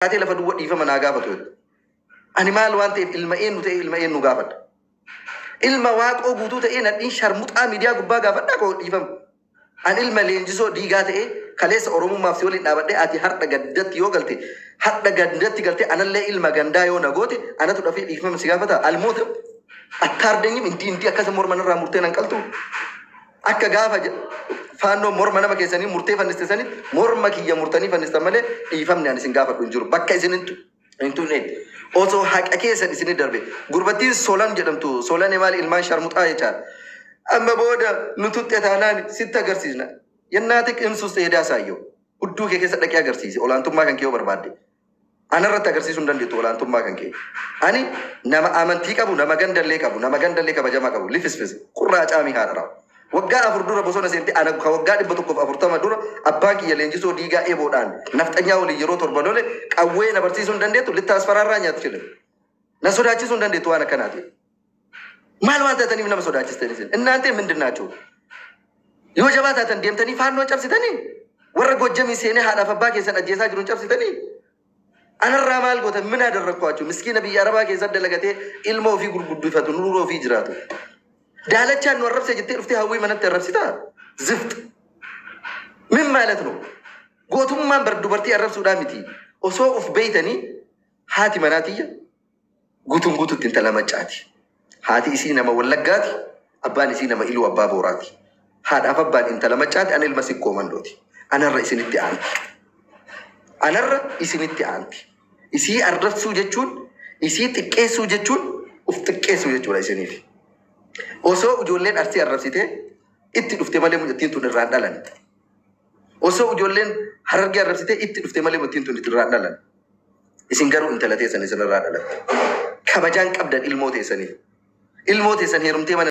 Ati lafa duwwa dhiifama naa gaafatu. Ani maal waan ta'eef ilma eenyu gaafadha. Ilma waaqoo guutuu ta'ee nadhiin sharmuxaa miidiyaa gubbaa gaafadhaa koo dhiifama. Ani ilma leenjisoo diigaa ta'ee kaleessa Oromummaaf si waliin dhaabadhee ati har'a gaddatti yoo galte har'a gaddatti galte anallee ilma gandaa yoo nagooti anatu dhafee dhiifama si gaafata. Almoota attaardeenyi inti akkasa morma irraa murtee nan qaltu. Akka gaafa faannoo morma nama keessanii murtee fannistesanii morma kiyya murtanii fannistan malee dhiifamni ani isin gaafadhu hin jiru. Bakka isin hintu osoo haqa keessan isin darbe gurbattiin Solan jedhamtu Solan maal ilmaan sharmuxaa jechaadha. Amma booda nututti taanaan sitti agarsiisna. Yennaati qimsus eedaa saayyoo hudduu kee keessa dhaqee agarsiise olaantummaa kan kee yoo barbaadde. Anarratti agarsiisuu hin dandeettu olaantummaa kan kee. Ani nama amantii qabu nama gandallee kabajamaa qabu lifisfis qurraa caamii haadha. Waggaa afur dura bosona seente ana ka waggaa 140 dura abbaan kiyya leenjisoo diigaa eeboodhaan nafxanyaa waliin yeroo torban ole qawwee na barsiisuu hin dandeettu littaas faraarraa nyaatu jedhe. Na sodaachisuu hin dandeettu waan akkanaati. Maal waan taataniif nama sodaachistan isin? እናንተ ምንድን ናችሁ? Yoo jabaa taatan deemtanii faannoo cabsitanii warra Gojjamii seenee haadhaaf abbaa keessan ajjeesaa jiruun cabsitanii anarraa maal gootan min adarrakwaችሁ? Miskiina biyya Arabaa keessatti dalagatee ilma ofii gurguddifatu nuuroo ofii jiraatu. دالتشان نوربسي جتي رفتي هوي من التربسيتا زفت من مالتنو قوتهم ما برد برتي الرب سودامتي وسوق في بيتني هاتي مناتية قوتهم تنتلا مجاتي هاتي إسينا ما ولقاتي أبان إسينا ما إلو أباب وراتي هذا أفبان إنتلا مجاتي أنا المسيك كوماندوتي أنا الرئيس نتعانتي أنا الرئيس نتعانتي إسي الرب سوجتشون إسي تكيسو جتشون وفتكيسو جتشون إسينيفي Osoo ijoolleen arsii arrabsite itti dhufte malee mucattiin tun irraan dhalan. Osoo ijoolleen Harargee arrabsite itti dhufte malee mucattiin tun irraan dhalan. Isin garuu intala teessan isin irraa dhalan. Kabajaan qabdan ilmoo teessanii. Ilmoo teessan heerumtee mana